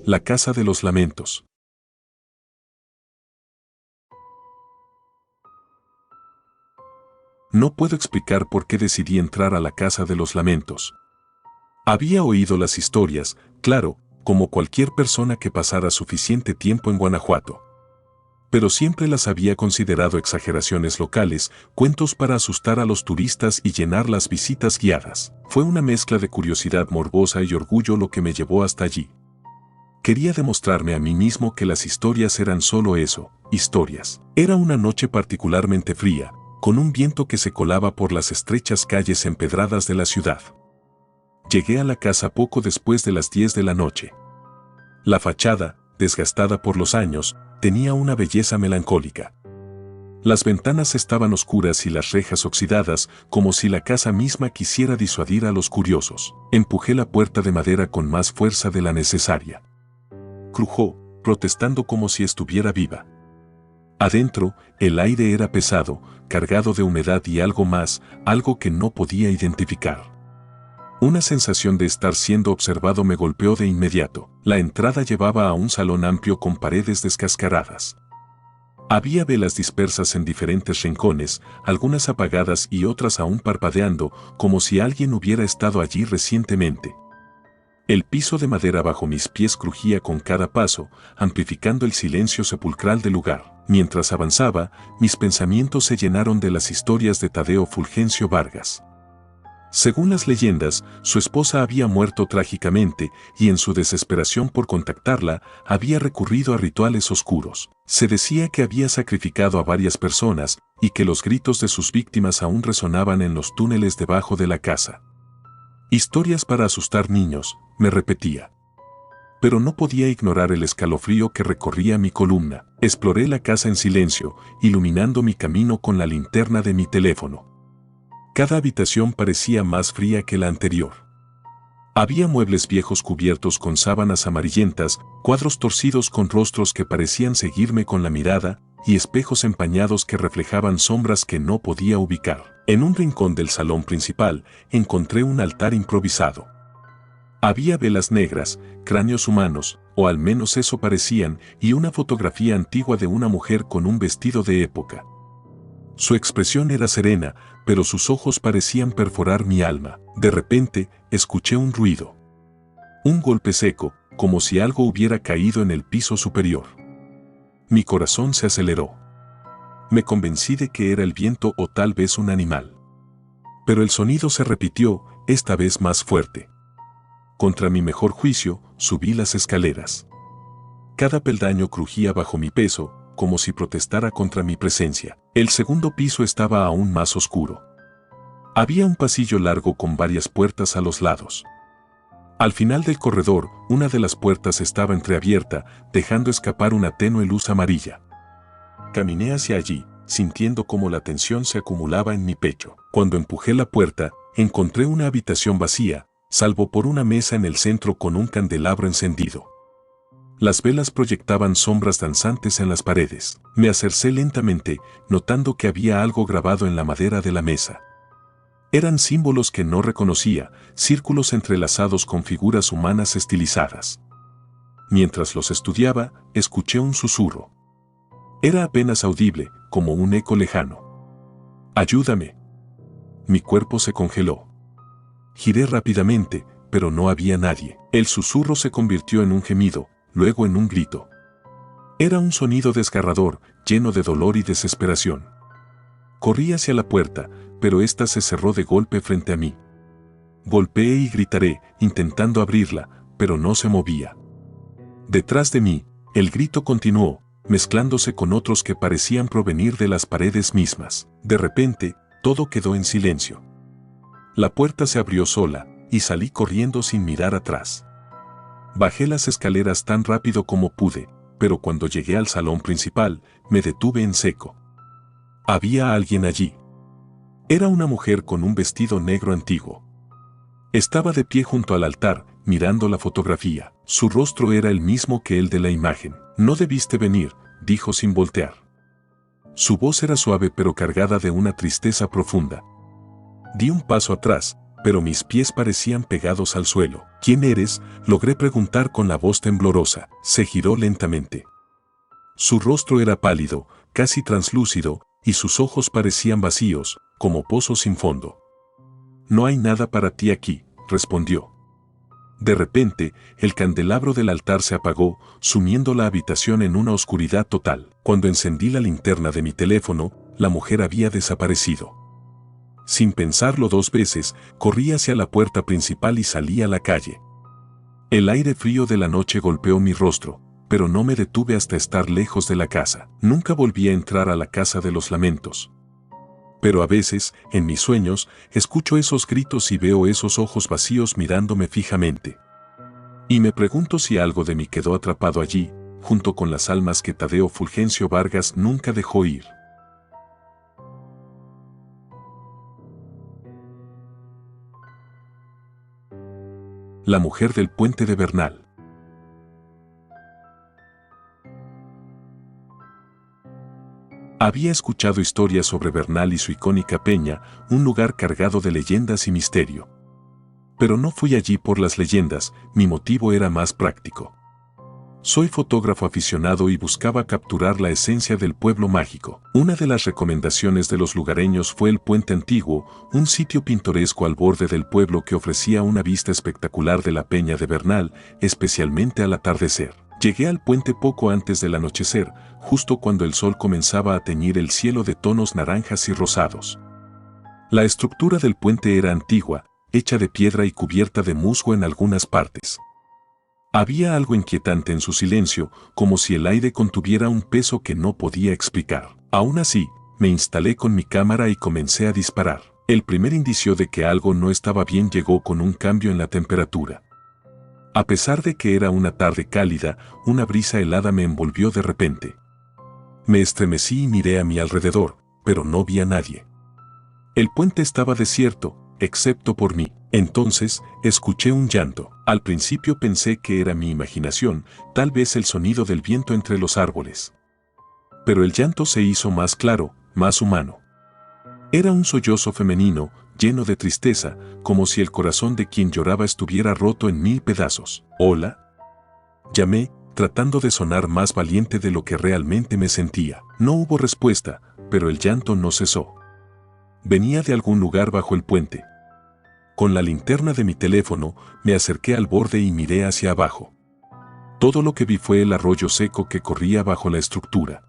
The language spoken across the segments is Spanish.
La Casa de los Lamentos. No puedo explicar por qué decidí entrar a la Casa de los Lamentos. Había oído las historias, claro, como cualquier persona que pasara suficiente tiempo en Guanajuato. Pero siempre las había considerado exageraciones locales, cuentos para asustar a los turistas y llenar las visitas guiadas. Fue una mezcla de curiosidad morbosa y orgullo lo que me llevó hasta allí. Quería demostrarme a mí mismo que las historias eran solo eso, historias. Era una noche particularmente fría, con un viento que se colaba por las estrechas calles empedradas de la ciudad. Llegué a la casa poco después de las 10 de la noche. La fachada, desgastada por los años, tenía una belleza melancólica. Las ventanas estaban oscuras y las rejas oxidadas, como si la casa misma quisiera disuadir a los curiosos. Empujé la puerta de madera con más fuerza de la necesaria. Crujó, protestando como si estuviera viva. Adentro, el aire era pesado, cargado de humedad y algo más, algo que no podía identificar. Una sensación de estar siendo observado me golpeó de inmediato. La entrada llevaba a un salón amplio con paredes descascaradas. Había velas dispersas en diferentes rincones, algunas apagadas y otras aún parpadeando, como si alguien hubiera estado allí recientemente. El piso de madera bajo mis pies crujía con cada paso, amplificando el silencio sepulcral del lugar. Mientras avanzaba, mis pensamientos se llenaron de las historias de Tadeo Fulgencio Vargas. Según las leyendas, su esposa había muerto trágicamente y en su desesperación por contactarla, había recurrido a rituales oscuros. Se decía que había sacrificado a varias personas y que los gritos de sus víctimas aún resonaban en los túneles debajo de la casa. Historias para asustar niños, me repetía. Pero no podía ignorar el escalofrío que recorría mi columna. Exploré la casa en silencio, iluminando mi camino con la linterna de mi teléfono. Cada habitación parecía más fría que la anterior. Había muebles viejos cubiertos con sábanas amarillentas, cuadros torcidos con rostros que parecían seguirme con la mirada, y espejos empañados que reflejaban sombras que no podía ubicar. En un rincón del salón principal, encontré un altar improvisado. Había velas negras, cráneos humanos, o al menos eso parecían, y una fotografía antigua de una mujer con un vestido de época. Su expresión era serena, pero sus ojos parecían perforar mi alma. De repente, escuché un ruido. Un golpe seco, como si algo hubiera caído en el piso superior. Mi corazón se aceleró. Me convencí de que era el viento o tal vez un animal. Pero el sonido se repitió, esta vez más fuerte. Contra mi mejor juicio, subí las escaleras. Cada peldaño crujía bajo mi peso, como si protestara contra mi presencia. El segundo piso estaba aún más oscuro. Había un pasillo largo con varias puertas a los lados. Al final del corredor, una de las puertas estaba entreabierta, dejando escapar una tenue luz amarilla. Caminé hacia allí, sintiendo cómo la tensión se acumulaba en mi pecho. Cuando empujé la puerta, encontré una habitación vacía, salvo por una mesa en el centro con un candelabro encendido. Las velas proyectaban sombras danzantes en las paredes. Me acercé lentamente, notando que había algo grabado en la madera de la mesa. Eran símbolos que no reconocía, círculos entrelazados con figuras humanas estilizadas. Mientras los estudiaba, escuché un susurro. Era apenas audible, como un eco lejano. ¡Ayúdame! Mi cuerpo se congeló. Giré rápidamente, pero no había nadie. El susurro se convirtió en un gemido, luego en un grito. Era un sonido desgarrador, lleno de dolor y desesperación. Corrí hacia la puerta, pero ésta se cerró de golpe frente a mí. Golpeé y gritaré, intentando abrirla, pero no se movía. Detrás de mí, el grito continuó, mezclándose con otros que parecían provenir de las paredes mismas. De repente, todo quedó en silencio. La puerta se abrió sola, y salí corriendo sin mirar atrás. Bajé las escaleras tan rápido como pude, pero cuando llegué al salón principal, me detuve en seco. Había alguien allí. Era una mujer con un vestido negro antiguo. Estaba de pie junto al altar, mirando la fotografía. Su rostro era el mismo que el de la imagen. «No debiste venir», dijo sin voltear. Su voz era suave pero cargada de una tristeza profunda. Di un paso atrás, pero mis pies parecían pegados al suelo. ¿Quién eres?, logré preguntar con la voz temblorosa. Se giró lentamente. Su rostro era pálido, casi translúcido, y sus ojos parecían vacíos, como pozos sin fondo. No hay nada para ti aquí, respondió. De repente, el candelabro del altar se apagó, sumiendo la habitación en una oscuridad total. Cuando encendí la linterna de mi teléfono, la mujer había desaparecido. Sin pensarlo dos veces, corrí hacia la puerta principal y salí a la calle. El aire frío de la noche golpeó mi rostro, pero no me detuve hasta estar lejos de la casa. Nunca volví a entrar a la casa de los lamentos. Pero a veces, en mis sueños, escucho esos gritos y veo esos ojos vacíos mirándome fijamente. Y me pregunto si algo de mí quedó atrapado allí, junto con las almas que Tadeo Fulgencio Vargas nunca dejó ir. La mujer del puente de Bernal. Había escuchado historias sobre Bernal y su icónica peña, un lugar cargado de leyendas y misterio. Pero no fui allí por las leyendas, mi motivo era más práctico. Soy fotógrafo aficionado y buscaba capturar la esencia del pueblo mágico. Una de las recomendaciones de los lugareños fue el Puente Antiguo, un sitio pintoresco al borde del pueblo que ofrecía una vista espectacular de la peña de Bernal, especialmente al atardecer. Llegué al puente poco antes del anochecer, justo cuando el sol comenzaba a teñir el cielo de tonos naranjas y rosados. La estructura del puente era antigua, hecha de piedra y cubierta de musgo en algunas partes. Había algo inquietante en su silencio, como si el aire contuviera un peso que no podía explicar. Aún así, me instalé con mi cámara y comencé a disparar. El primer indicio de que algo no estaba bien llegó con un cambio en la temperatura. A pesar de que era una tarde cálida, una brisa helada me envolvió de repente. Me estremecí y miré a mi alrededor, pero no vi a nadie. El puente estaba desierto, excepto por mí. Entonces, escuché un llanto. Al principio pensé que era mi imaginación, tal vez el sonido del viento entre los árboles. Pero el llanto se hizo más claro, más humano. Era un sollozo femenino, lleno de tristeza, como si el corazón de quien lloraba estuviera roto en 1000 pedazos. «¿Hola?», llamé, tratando de sonar más valiente de lo que realmente me sentía. No hubo respuesta, pero el llanto no cesó. Venía de algún lugar bajo el puente. Con la linterna de mi teléfono, me acerqué al borde y miré hacia abajo. Todo lo que vi fue el arroyo seco que corría bajo la estructura.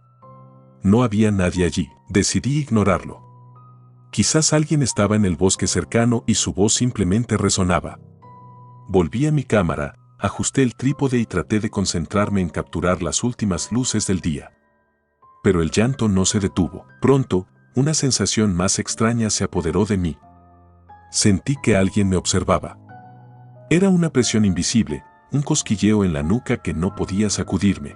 No había nadie allí. Decidí ignorarlo. Quizás alguien estaba en el bosque cercano y su voz simplemente resonaba. Volví a mi cámara, ajusté el trípode y traté de concentrarme en capturar las últimas luces del día. Pero el llanto no se detuvo. Pronto, una sensación más extraña se apoderó de mí. Sentí que alguien me observaba. Era una presión invisible, un cosquilleo en la nuca que no podía sacudirme.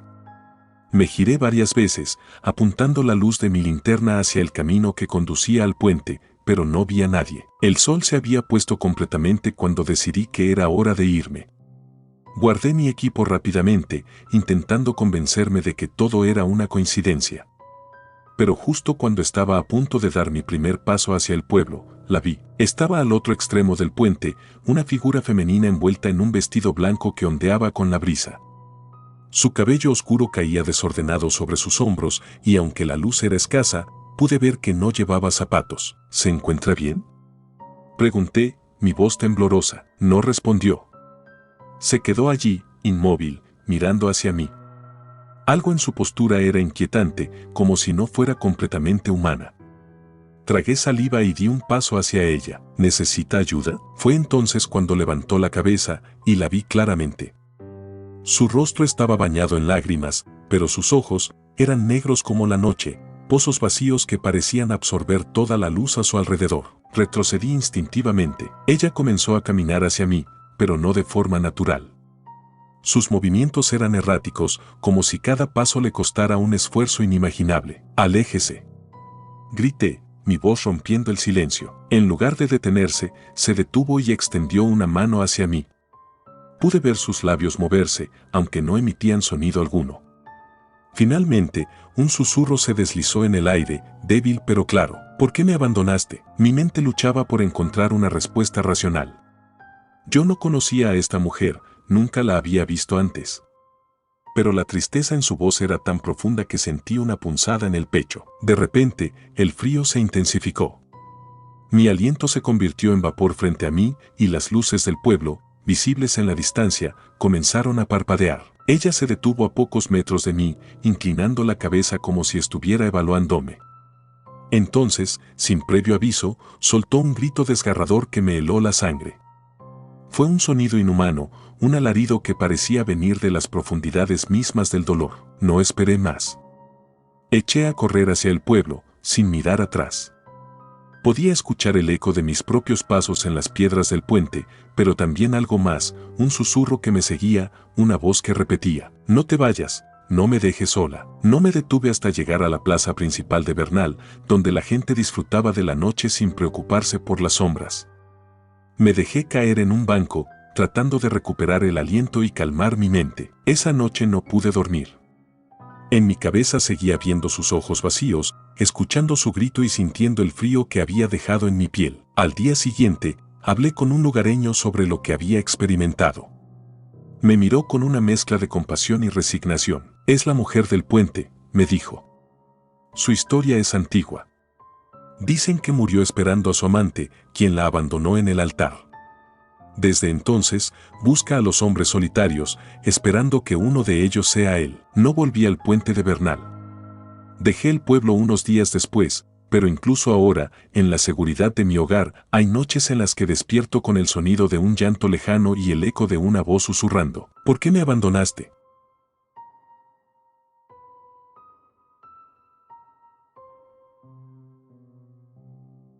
Me giré varias veces, apuntando la luz de mi linterna hacia el camino que conducía al puente, pero no vi a nadie. El sol se había puesto completamente cuando decidí que era hora de irme. Guardé mi equipo rápidamente, intentando convencerme de que todo era una coincidencia. Pero justo cuando estaba a punto de dar mi primer paso hacia el pueblo, la vi. Estaba al otro extremo del puente, una figura femenina envuelta en un vestido blanco que ondeaba con la brisa. Su cabello oscuro caía desordenado sobre sus hombros y aunque la luz era escasa, pude ver que no llevaba zapatos. ¿Se encuentra bien?, pregunté, mi voz temblorosa. No respondió. Se quedó allí, inmóvil, mirando hacia mí. Algo en su postura era inquietante, como si no fuera completamente humana. Tragué saliva y di un paso hacia ella. ¿Necesita ayuda?, fue entonces cuando levantó la cabeza y la vi claramente. Su rostro estaba bañado en lágrimas, pero sus ojos eran negros como la noche, pozos vacíos que parecían absorber toda la luz a su alrededor. Retrocedí instintivamente. Ella comenzó a caminar hacia mí, pero no de forma natural. Sus movimientos eran erráticos, como si cada paso le costara un esfuerzo inimaginable. «Aléjese», grité, mi voz rompiendo el silencio. En lugar de detenerse, se detuvo y extendió una mano hacia mí. Pude ver sus labios moverse, aunque no emitían sonido alguno. Finalmente, un susurro se deslizó en el aire, débil pero claro. ¿Por qué me abandonaste? Mi mente luchaba por encontrar una respuesta racional. Yo no conocía a esta mujer, nunca la había visto antes. Pero la tristeza en su voz era tan profunda que sentí una punzada en el pecho. De repente, el frío se intensificó. Mi aliento se convirtió en vapor frente a mí y las luces del pueblo, visibles en la distancia, comenzaron a parpadear. Ella se detuvo a pocos metros de mí, inclinando la cabeza como si estuviera evaluándome. Entonces, sin previo aviso, soltó un grito desgarrador que me heló la sangre. Fue un sonido inhumano, un alarido que parecía venir de las profundidades mismas del dolor. No esperé más. Eché a correr hacia el pueblo, sin mirar atrás. Podía escuchar el eco de mis propios pasos en las piedras del puente, pero también algo más, un susurro que me seguía, una voz que repetía: «No te vayas, no me dejes sola». No me detuve hasta llegar a la plaza principal de Bernal, donde la gente disfrutaba de la noche sin preocuparse por las sombras. Me dejé caer en un banco, tratando de recuperar el aliento y calmar mi mente. Esa noche no pude dormir. En mi cabeza seguía viendo sus ojos vacíos, escuchando su grito y sintiendo el frío que había dejado en mi piel. Al día siguiente, hablé con un lugareño sobre lo que había experimentado. Me miró con una mezcla de compasión y resignación. «Es la mujer del puente», me dijo. «Su historia es antigua. Dicen que murió esperando a su amante, quien la abandonó en el altar. Desde entonces, busca a los hombres solitarios, esperando que uno de ellos sea él». No volví al puente de Bernal. Dejé el pueblo unos días después, pero incluso ahora, en la seguridad de mi hogar, hay noches en las que despierto con el sonido de un llanto lejano y el eco de una voz susurrando: «¿Por qué me abandonaste?».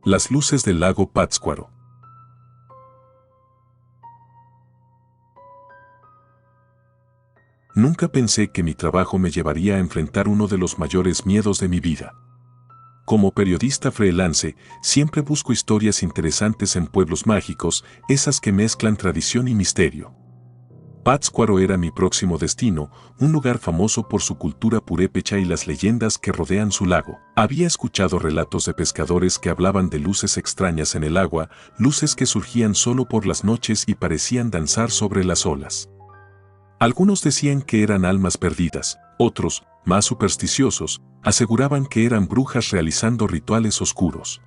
Las luces del lago Pátzcuaro. Nunca pensé que mi trabajo me llevaría a enfrentar uno de los mayores miedos de mi vida. Como periodista freelance, siempre busco historias interesantes en pueblos mágicos, esas que mezclan tradición y misterio. Pátzcuaro era mi próximo destino, un lugar famoso por su cultura purépecha y las leyendas que rodean su lago. Había escuchado relatos de pescadores que hablaban de luces extrañas en el agua, luces que surgían solo por las noches y parecían danzar sobre las olas. Algunos decían que eran almas perdidas, otros, más supersticiosos, aseguraban que eran brujas realizando rituales oscuros.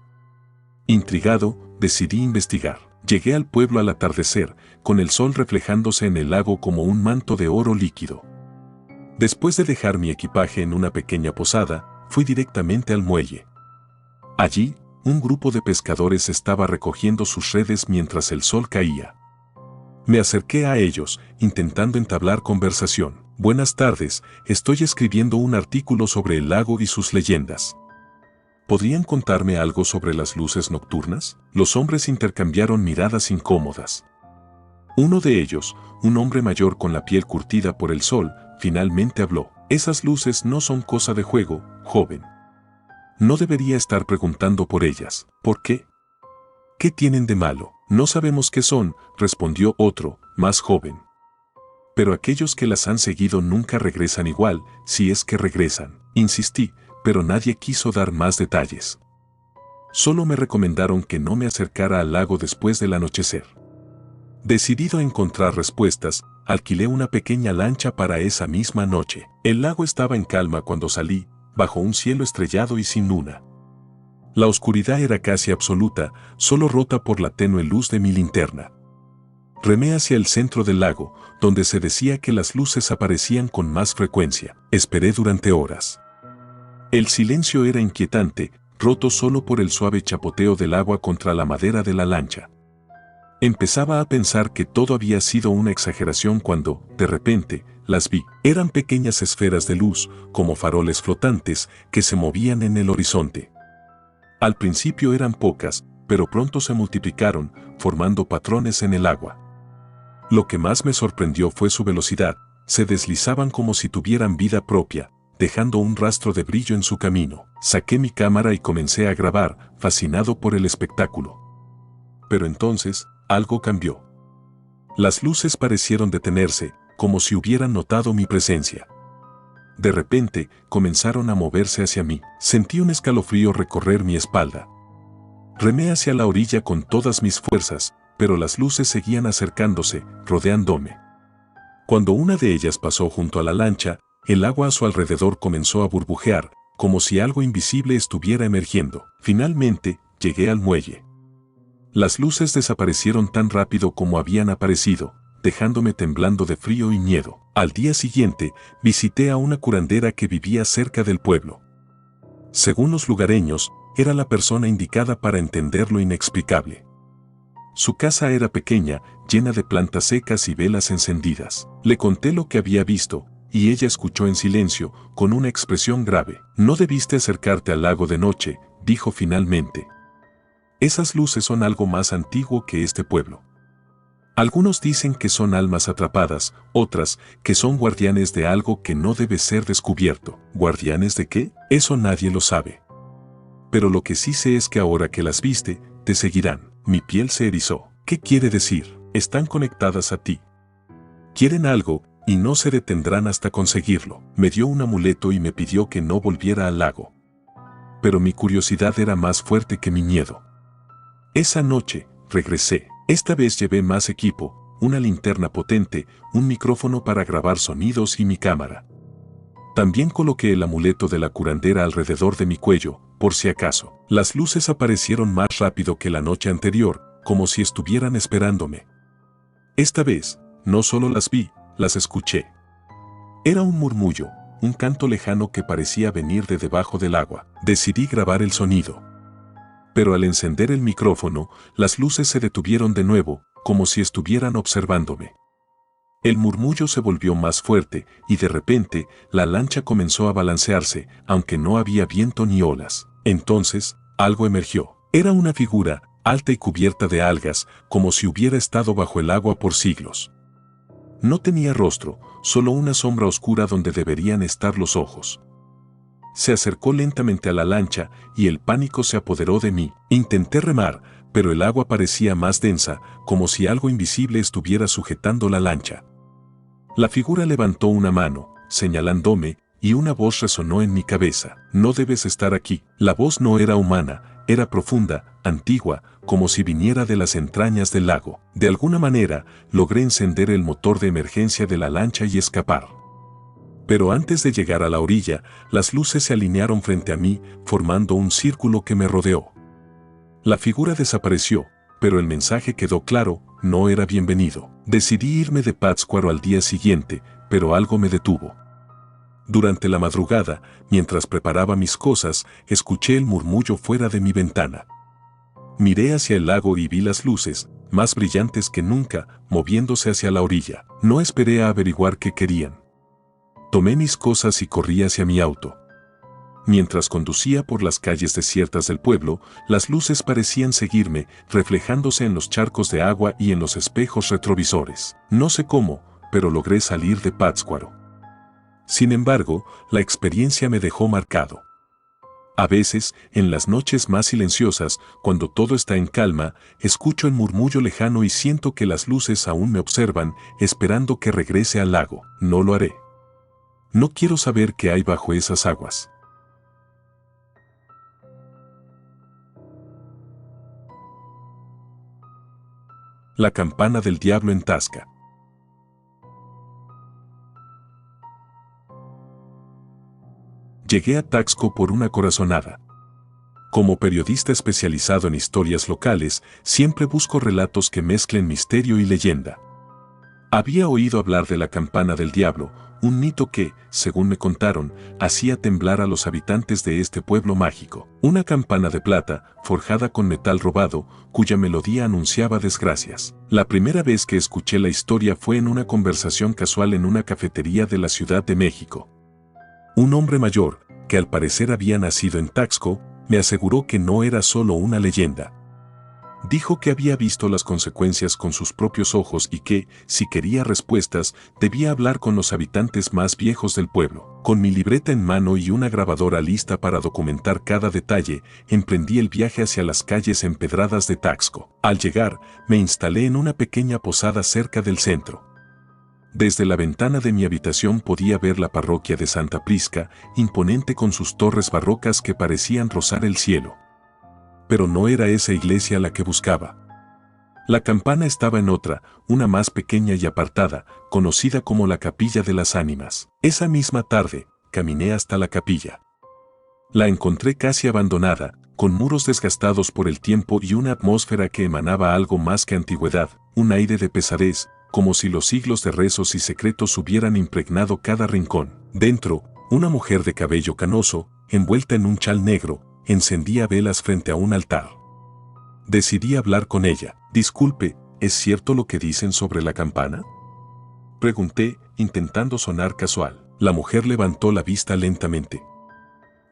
Intrigado, decidí investigar. Llegué al pueblo al atardecer, con el sol reflejándose en el lago como un manto de oro líquido. Después de dejar mi equipaje en una pequeña posada, fui directamente al muelle. Allí, un grupo de pescadores estaba recogiendo sus redes mientras el sol caía. Me acerqué a ellos, intentando entablar conversación. «Buenas tardes, estoy escribiendo un artículo sobre el lago y sus leyendas. ¿Podrían contarme algo sobre las luces nocturnas?». Los hombres intercambiaron miradas incómodas. Uno de ellos, un hombre mayor con la piel curtida por el sol, finalmente habló: «Esas luces no son cosa de juego, joven. No debería estar preguntando por ellas». «¿Por qué? ¿Qué tienen de malo?». «No sabemos qué son», respondió otro, más joven. «Pero aquellos que las han seguido nunca regresan igual, si es que regresan». Insistí, pero nadie quiso dar más detalles. Solo me recomendaron que no me acercara al lago después del anochecer. Decidido a encontrar respuestas, alquilé una pequeña lancha para esa misma noche. El lago estaba en calma cuando salí, bajo un cielo estrellado y sin luna. La oscuridad era casi absoluta, solo rota por la tenue luz de mi linterna. Remé hacia el centro del lago, donde se decía que las luces aparecían con más frecuencia. Esperé durante horas. El silencio era inquietante, roto solo por el suave chapoteo del agua contra la madera de la lancha. Empezaba a pensar que todo había sido una exageración cuando, de repente, las vi. Eran pequeñas esferas de luz, como faroles flotantes, que se movían en el horizonte. Al principio eran pocas, pero pronto se multiplicaron, formando patrones en el agua. Lo que más me sorprendió fue su velocidad. Se deslizaban como si tuvieran vida propia, dejando un rastro de brillo en su camino. Saqué mi cámara y comencé a grabar, fascinado por el espectáculo. Pero entonces, algo cambió. Las luces parecieron detenerse, como si hubieran notado mi presencia. De repente, comenzaron a moverse hacia mí. Sentí un escalofrío recorrer mi espalda. Remé hacia la orilla con todas mis fuerzas, pero las luces seguían acercándose, rodeándome. Cuando una de ellas pasó junto a la lancha, el agua a su alrededor comenzó a burbujear, como si algo invisible estuviera emergiendo. Finalmente, llegué al muelle. Las luces desaparecieron tan rápido como habían aparecido, dejándome temblando de frío y miedo. Al día siguiente, visité a una curandera que vivía cerca del pueblo. Según los lugareños, era la persona indicada para entender lo inexplicable. Su casa era pequeña, llena de plantas secas y velas encendidas. Le conté lo que había visto, y ella escuchó en silencio, con una expresión grave. «No debiste acercarte al lago de noche», dijo finalmente. «Esas luces son algo más antiguo que este pueblo. Algunos dicen que son almas atrapadas, otras que son guardianes de algo que no debe ser descubierto». ¿Guardianes de qué? Eso nadie lo sabe. Pero lo que sí sé es que ahora que las viste, te seguirán. Mi piel se erizó. ¿Qué quiere decir? Están conectadas a ti. Quieren algo, y no se detendrán hasta conseguirlo. Me dio un amuleto y me pidió que no volviera al lago. Pero mi curiosidad era más fuerte que mi miedo. Esa noche, regresé. Esta vez llevé más equipo, una linterna potente, un micrófono para grabar sonidos y mi cámara. También coloqué el amuleto de la curandera alrededor de mi cuello, por si acaso. Las luces aparecieron más rápido que la noche anterior, como si estuvieran esperándome. Esta vez, no solo las vi, las escuché. Era un murmullo, un canto lejano que parecía venir de debajo del agua. Decidí grabar el sonido. Pero al encender el micrófono, las luces se detuvieron de nuevo, como si estuvieran observándome. El murmullo se volvió más fuerte, y de repente, la lancha comenzó a balancearse, aunque no había viento ni olas. Entonces, algo emergió. Era una figura, alta y cubierta de algas, como si hubiera estado bajo el agua por siglos. No tenía rostro, solo una sombra oscura donde deberían estar los ojos. Se acercó lentamente a la lancha, y el pánico se apoderó de mí. Intenté remar, pero el agua parecía más densa, como si algo invisible estuviera sujetando la lancha. La figura levantó una mano, señalándome, y una voz resonó en mi cabeza. «No debes estar aquí». La voz no era humana, era profunda, antigua, como si viniera de las entrañas del lago. De alguna manera, logré encender el motor de emergencia de la lancha y escapar. Pero antes de llegar a la orilla, las luces se alinearon frente a mí, formando un círculo que me rodeó. La figura desapareció, pero el mensaje quedó claro: no era bienvenido. Decidí irme de Pátzcuaro al día siguiente, pero algo me detuvo. Durante la madrugada, mientras preparaba mis cosas, escuché el murmullo fuera de mi ventana. Miré hacia el lago y vi las luces, más brillantes que nunca, moviéndose hacia la orilla. No esperé a averiguar qué querían. Tomé mis cosas y corrí hacia mi auto. Mientras conducía por las calles desiertas del pueblo, las luces parecían seguirme, reflejándose en los charcos de agua y en los espejos retrovisores. No sé cómo, pero logré salir de Pátzcuaro. Sin embargo, la experiencia me dejó marcado. A veces, en las noches más silenciosas, cuando todo está en calma, escucho el murmullo lejano y siento que las luces aún me observan, esperando que regrese al lago. No lo haré. No quiero saber qué hay bajo esas aguas. La campana del diablo en Tasca. Llegué a Taxco por una corazonada. Como periodista especializado en historias locales, siempre busco relatos que mezclen misterio y leyenda. Había oído hablar de la campana del diablo, un mito que, según me contaron, hacía temblar a los habitantes de este pueblo mágico. Una campana de plata, forjada con metal robado, cuya melodía anunciaba desgracias. La primera vez que escuché la historia fue en una conversación casual en una cafetería de la Ciudad de México. Un hombre mayor, que al parecer había nacido en Taxco, me aseguró que no era solo una leyenda. Dijo que había visto las consecuencias con sus propios ojos y que, si quería respuestas, debía hablar con los habitantes más viejos del pueblo. Con mi libreta en mano y una grabadora lista para documentar cada detalle, emprendí el viaje hacia las calles empedradas de Taxco. Al llegar, me instalé en una pequeña posada cerca del centro. Desde la ventana de mi habitación podía ver la parroquia de Santa Prisca, imponente con sus torres barrocas que parecían rozar el cielo. Pero no era esa iglesia la que buscaba. La campana estaba en otra, una más pequeña y apartada, conocida como la Capilla de las Ánimas. Esa misma tarde, caminé hasta la capilla. La encontré casi abandonada, con muros desgastados por el tiempo y una atmósfera que emanaba algo más que antigüedad, un aire de pesadez, como si los siglos de rezos y secretos hubieran impregnado cada rincón. Dentro, una mujer de cabello canoso, envuelta en un chal negro, encendía velas frente a un altar. Decidí hablar con ella. Disculpe, ¿es cierto lo que dicen sobre la campana? Pregunté, intentando sonar casual. La mujer levantó la vista lentamente.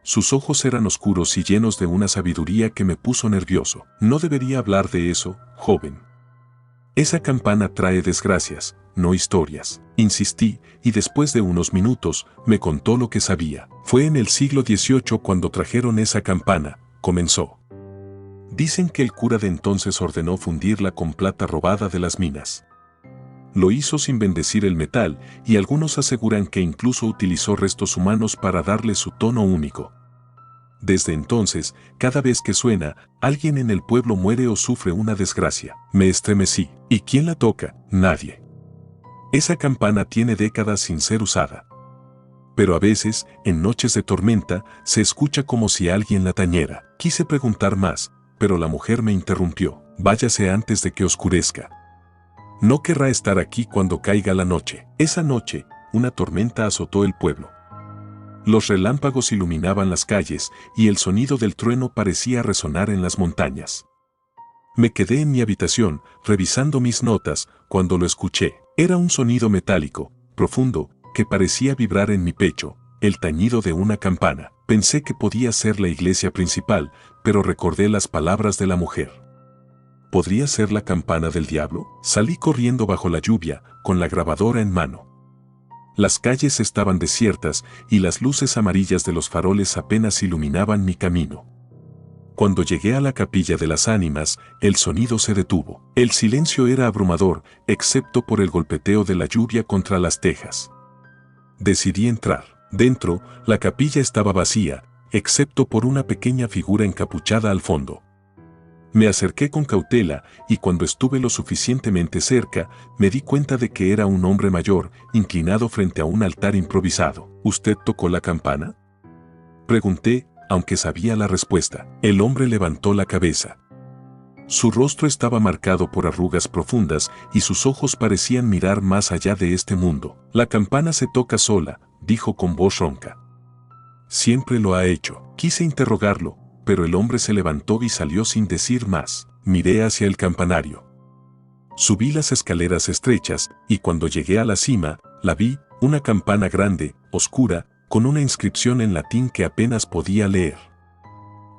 Sus ojos eran oscuros y llenos de una sabiduría que me puso nervioso. No debería hablar de eso, joven. Esa campana trae desgracias, no historias. Insistí, y después de unos minutos, me contó lo que sabía. Fue en el siglo XVIII cuando trajeron esa campana, comenzó. Dicen que el cura de entonces ordenó fundirla con plata robada de las minas. Lo hizo sin bendecir el metal, y algunos aseguran que incluso utilizó restos humanos para darle su tono único. Desde entonces, cada vez que suena, alguien en el pueblo muere o sufre una desgracia. Me estremecí. ¿Y quién la toca? Nadie. Esa campana tiene décadas sin ser usada. Pero a veces, en noches de tormenta, se escucha como si alguien la tañera. Quise preguntar más, pero la mujer me interrumpió. Váyase antes de que oscurezca. No querrá estar aquí cuando caiga la noche. Esa noche, una tormenta azotó el pueblo. Los relámpagos iluminaban las calles y el sonido del trueno parecía resonar en las montañas. Me quedé en mi habitación, revisando mis notas, cuando lo escuché. Era un sonido metálico, profundo, que parecía vibrar en mi pecho, el tañido de una campana. Pensé que podía ser la iglesia principal, pero recordé las palabras de la mujer. ¿Podría ser la campana del diablo? Salí corriendo bajo la lluvia, con la grabadora en mano. Las calles estaban desiertas y las luces amarillas de los faroles apenas iluminaban mi camino. Cuando llegué a la Capilla de las Ánimas, el sonido se detuvo. El silencio era abrumador, excepto por el golpeteo de la lluvia contra las tejas. Decidí entrar. Dentro, la capilla estaba vacía, excepto por una pequeña figura encapuchada al fondo. Me acerqué con cautela y cuando estuve lo suficientemente cerca, me di cuenta de que era un hombre mayor, inclinado frente a un altar improvisado. ¿Usted tocó la campana? Pregunté, aunque sabía la respuesta. El hombre levantó la cabeza. Su rostro estaba marcado por arrugas profundas y sus ojos parecían mirar más allá de este mundo. La campana se toca sola, dijo con voz ronca. Siempre lo ha hecho. Quise interrogarlo, pero el hombre se levantó y salió sin decir más. Miré hacia el campanario. Subí las escaleras estrechas, y cuando llegué a la cima, la vi, una campana grande, oscura, con una inscripción en latín que apenas podía leer.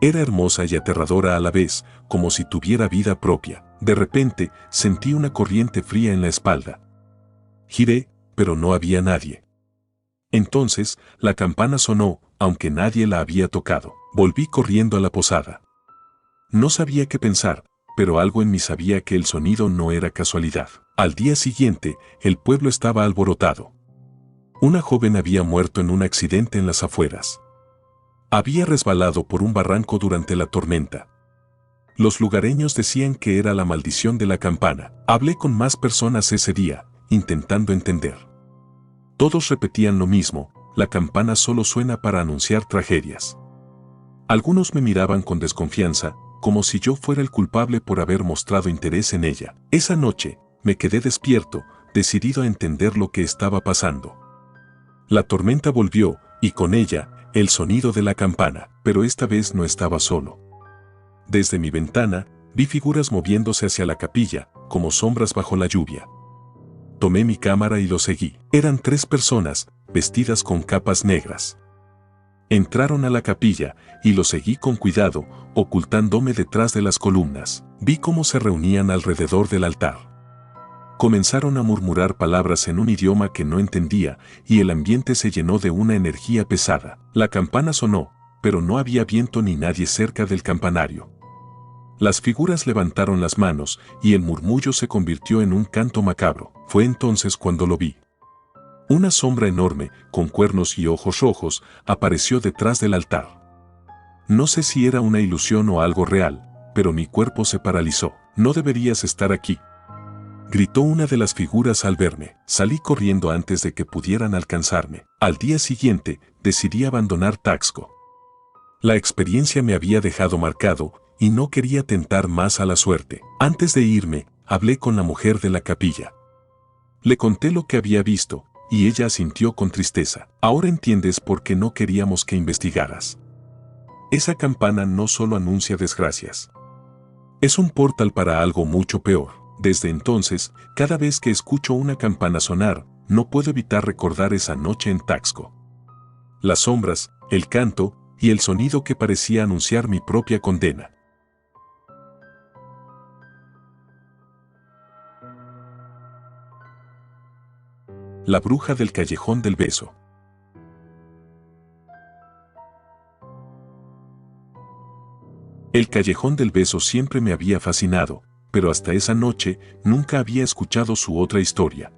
Era hermosa y aterradora a la vez, como si tuviera vida propia. De repente, sentí una corriente fría en la espalda. Giré, pero no había nadie. Entonces, la campana sonó, aunque nadie la había tocado. Volví corriendo a la posada. No sabía qué pensar, pero algo en mí sabía que el sonido no era casualidad. Al día siguiente, el pueblo estaba alborotado. Una joven había muerto en un accidente en las afueras. Había resbalado por un barranco durante la tormenta. Los lugareños decían que era la maldición de la campana. Hablé con más personas ese día, intentando entender. Todos repetían lo mismo, la campana solo suena para anunciar tragedias. Algunos me miraban con desconfianza, como si yo fuera el culpable por haber mostrado interés en ella. Esa noche, me quedé despierto, decidido a entender lo que estaba pasando. La tormenta volvió, y con ella, el sonido de la campana, pero esta vez no estaba solo. Desde mi ventana, vi figuras moviéndose hacia la capilla, como sombras bajo la lluvia. Tomé mi cámara y lo seguí. Eran 3 personas, vestidas con capas negras. Entraron a la capilla, y lo seguí con cuidado, ocultándome detrás de las columnas. Vi cómo se reunían alrededor del altar. Comenzaron a murmurar palabras en un idioma que no entendía, y el ambiente se llenó de una energía pesada. La campana sonó, pero no había viento ni nadie cerca del campanario. Las figuras levantaron las manos, y el murmullo se convirtió en un canto macabro. Fue entonces cuando lo vi. Una sombra enorme, con cuernos y ojos rojos, apareció detrás del altar. No sé si era una ilusión o algo real, pero mi cuerpo se paralizó. «No deberías estar aquí», gritó una de las figuras al verme. Salí corriendo antes de que pudieran alcanzarme. Al día siguiente, decidí abandonar Taxco. La experiencia me había dejado marcado y no quería tentar más a la suerte. Antes de irme, hablé con la mujer de la capilla. Le conté lo que había visto y ella asintió con tristeza. «Ahora entiendes por qué no queríamos que investigaras. Esa campana no solo anuncia desgracias. Es un portal para algo mucho peor». Desde entonces, cada vez que escucho una campana sonar, no puedo evitar recordar esa noche en Taxco. Las sombras, el canto y el sonido que parecía anunciar mi propia condena. La bruja del Callejón del Beso. El Callejón del Beso siempre me había fascinado, pero hasta esa noche nunca había escuchado su otra historia.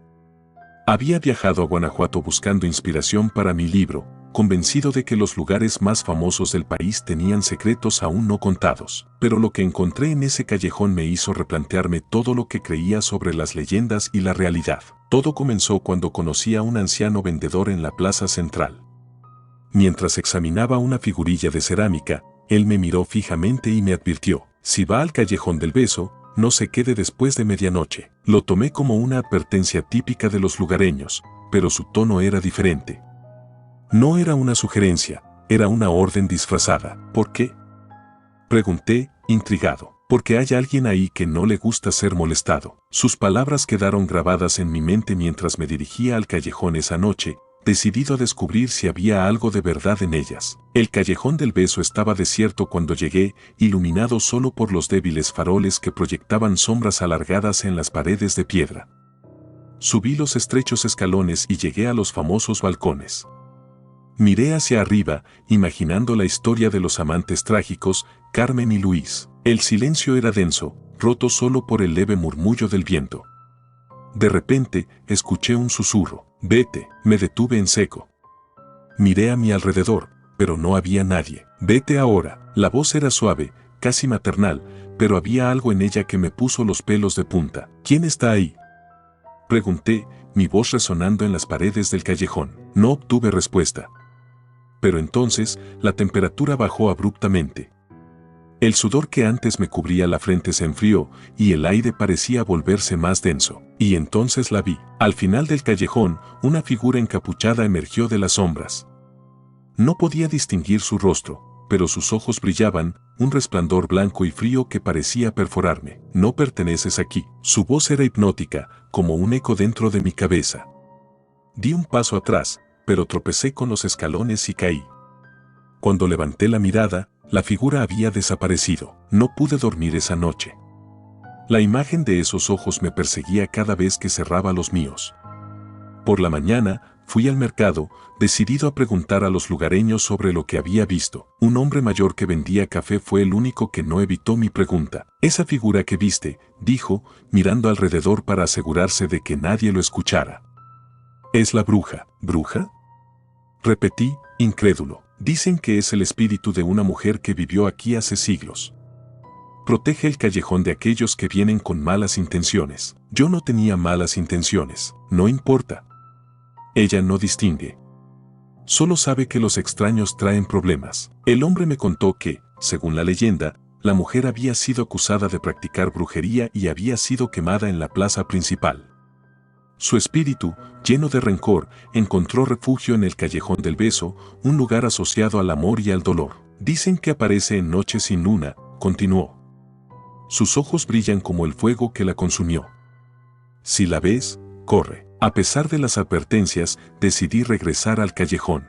Había viajado a Guanajuato buscando inspiración para mi libro, convencido de que los lugares más famosos del país tenían secretos aún no contados. Pero lo que encontré en ese callejón me hizo replantearme todo lo que creía sobre las leyendas y la realidad. Todo comenzó cuando conocí a un anciano vendedor en la plaza central. Mientras examinaba una figurilla de cerámica, él me miró fijamente y me advirtió: «Si va al Callejón del Beso, no se quede después de medianoche». Lo tomé como una advertencia típica de los lugareños, pero su tono era diferente. No era una sugerencia, era una orden disfrazada. «¿Por qué?», pregunté, intrigado. «Porque hay alguien ahí que no le gusta ser molestado». Sus palabras quedaron grabadas en mi mente mientras me dirigía al callejón esa noche, decidido a descubrir si había algo de verdad en ellas. El Callejón del Beso estaba desierto cuando llegué, iluminado solo por los débiles faroles que proyectaban sombras alargadas en las paredes de piedra. Subí los estrechos escalones y llegué a los famosos balcones. Miré hacia arriba, imaginando la historia de los amantes trágicos, Carmen y Luis. El silencio era denso, roto solo por el leve murmullo del viento. De repente, escuché un susurro. «Vete». Me detuve en seco. Miré a mi alrededor, pero no había nadie. «Vete ahora». La voz era suave, casi maternal, pero había algo en ella que me puso los pelos de punta. «¿Quién está ahí?», pregunté, mi voz resonando en las paredes del callejón. No obtuve respuesta. Pero entonces, la temperatura bajó abruptamente. El sudor que antes me cubría la frente se enfrió y el aire parecía volverse más denso. Y entonces la vi. Al final del callejón, una figura encapuchada emergió de las sombras. No podía distinguir su rostro, pero sus ojos brillaban, un resplandor blanco y frío que parecía perforarme. «No perteneces aquí». Su voz era hipnótica, como un eco dentro de mi cabeza. Di un paso atrás, pero tropecé con los escalones y caí. Cuando levanté la mirada, la figura había desaparecido. No pude dormir esa noche. La imagen de esos ojos me perseguía cada vez que cerraba los míos. Por la mañana, fui al mercado, decidido a preguntar a los lugareños sobre lo que había visto. Un hombre mayor que vendía café fue el único que no evitó mi pregunta. «Esa figura que viste», dijo, mirando alrededor para asegurarse de que nadie lo escuchara. «Es la bruja». «¿Bruja?», repetí, incrédulo. «Dicen que es el espíritu de una mujer que vivió aquí hace siglos. Protege el callejón de aquellos que vienen con malas intenciones». Yo no tenía malas intenciones. «No importa. Ella no distingue. Solo sabe que los extraños traen problemas». El hombre me contó que, según la leyenda, la mujer había sido acusada de practicar brujería y había sido quemada en la plaza principal. Su espíritu, lleno de rencor, encontró refugio en el Callejón del Beso, un lugar asociado al amor y al dolor. «Dicen que aparece en noches sin luna», continuó. «Sus ojos brillan como el fuego que la consumió. Si la ves, corre». A pesar de las advertencias, decidí regresar al callejón.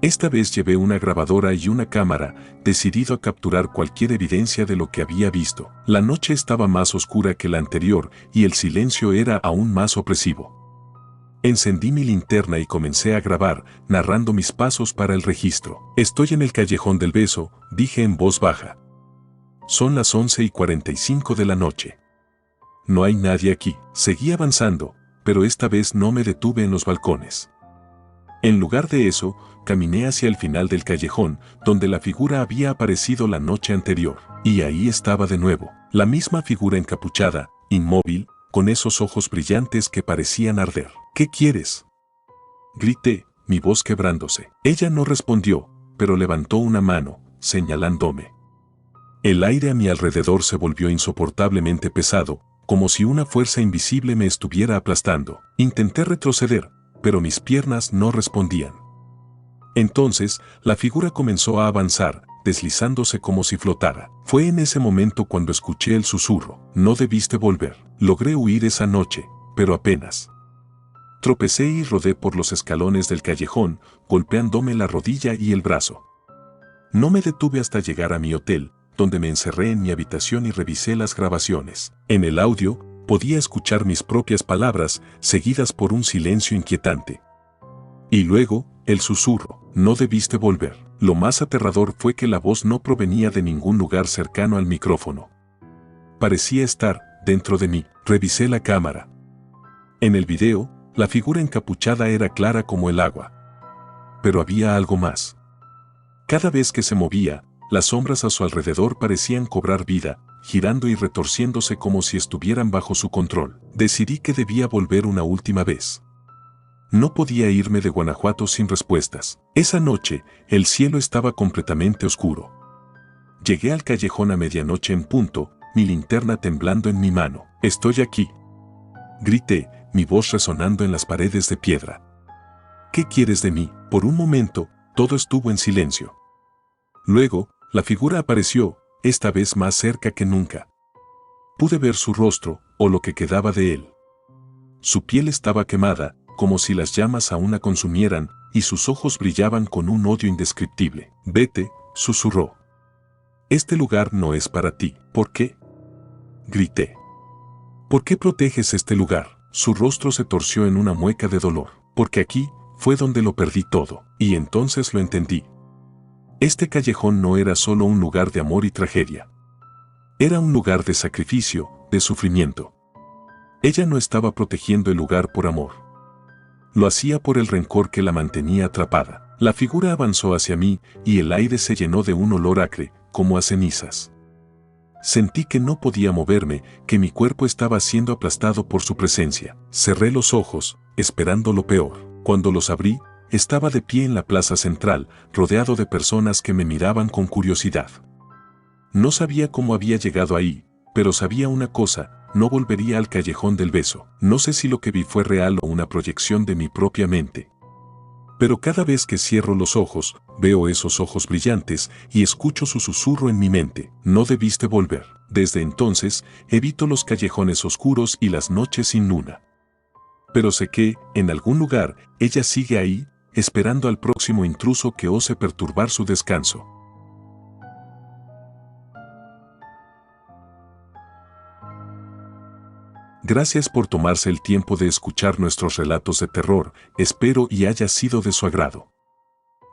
Esta vez llevé una grabadora y una cámara, decidido a capturar cualquier evidencia de lo que había visto. La noche estaba más oscura que la anterior y el silencio era aún más opresivo. Encendí mi linterna y comencé a grabar, narrando mis pasos para el registro. «Estoy en el Callejón del Beso», dije en voz baja. «Son las 11:45 de la noche. No hay nadie aquí». Seguí avanzando, pero esta vez no me detuve en los balcones. En lugar de eso, caminé hacia el final del callejón, donde la figura había aparecido la noche anterior. Y ahí estaba de nuevo, la misma figura encapuchada, inmóvil, con esos ojos brillantes que parecían arder. ¿Qué quieres?, grité, mi voz quebrándose. Ella no respondió, pero levantó una mano, señalándome. El aire a mi alrededor se volvió insoportablemente pesado, como si una fuerza invisible me estuviera aplastando. Intenté retroceder, pero mis piernas no respondían. Entonces, la figura comenzó a avanzar, deslizándose como si flotara. Fue en ese momento cuando escuché el susurro. No debiste volver. Logré huir esa noche, pero apenas. Tropecé y rodé por los escalones del callejón, golpeándome la rodilla y el brazo. No me detuve hasta llegar a mi hotel, donde me encerré en mi habitación y revisé las grabaciones. En el audio, podía escuchar mis propias palabras, seguidas por un silencio inquietante. Y luego, el susurro, no debiste volver. Lo más aterrador fue que la voz no provenía de ningún lugar cercano al micrófono. Parecía estar dentro de mí. Revisé la cámara. En el video, la figura encapuchada era clara como el agua. Pero había algo más. Cada vez que se movía, las sombras a su alrededor parecían cobrar vida, girando y retorciéndose como si estuvieran bajo su control. Decidí que debía volver una última vez. No podía irme de Guanajuato sin respuestas. Esa noche, el cielo estaba completamente oscuro. Llegué al callejón a medianoche en punto, mi linterna temblando en mi mano. «Estoy aquí», grité, mi voz resonando en las paredes de piedra. «¿Qué quieres de mí?». Por un momento, todo estuvo en silencio. Luego, la figura apareció, esta vez más cerca que nunca. Pude ver su rostro, o lo que quedaba de él. Su piel estaba quemada, como si las llamas aún la consumieran, y sus ojos brillaban con un odio indescriptible. «Vete», susurró. «Este lugar no es para ti». «¿Por qué?», grité. «¿Por qué proteges este lugar?». Su rostro se torció en una mueca de dolor. «Porque aquí fue donde lo perdí todo». Y entonces lo entendí. Este callejón no era solo un lugar de amor y tragedia. Era un lugar de sacrificio, de sufrimiento. Ella no estaba protegiendo el lugar por amor. Lo hacía por el rencor que la mantenía atrapada. La figura avanzó hacia mí y el aire se llenó de un olor acre, como a cenizas. Sentí que no podía moverme, que mi cuerpo estaba siendo aplastado por su presencia. Cerré los ojos, esperando lo peor. Cuando los abrí, estaba de pie en la plaza central, rodeado de personas que me miraban con curiosidad. No sabía cómo había llegado ahí, pero sabía una cosa: no volvería al callejón del beso. No sé si lo que vi fue real o una proyección de mi propia mente. Pero cada vez que cierro los ojos, veo esos ojos brillantes y escucho su susurro en mi mente: no debiste volver. Desde entonces, evito los callejones oscuros y las noches sin luna. Pero sé que, en algún lugar, ella sigue ahí, esperando al próximo intruso que ose perturbar su descanso. Gracias por tomarse el tiempo de escuchar nuestros relatos de terror, espero y haya sido de su agrado.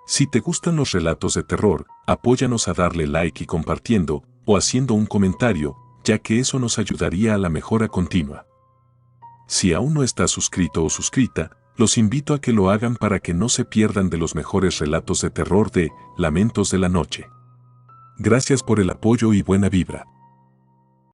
Si te gustan los relatos de terror, apóyanos a darle like y compartiendo, o haciendo un comentario, ya que eso nos ayudaría a la mejora continua. Si aún no estás suscrito o suscrita, los invito a que lo hagan para que no se pierdan de los mejores relatos de terror de Lamentos de la Noche. Gracias por el apoyo y buena vibra.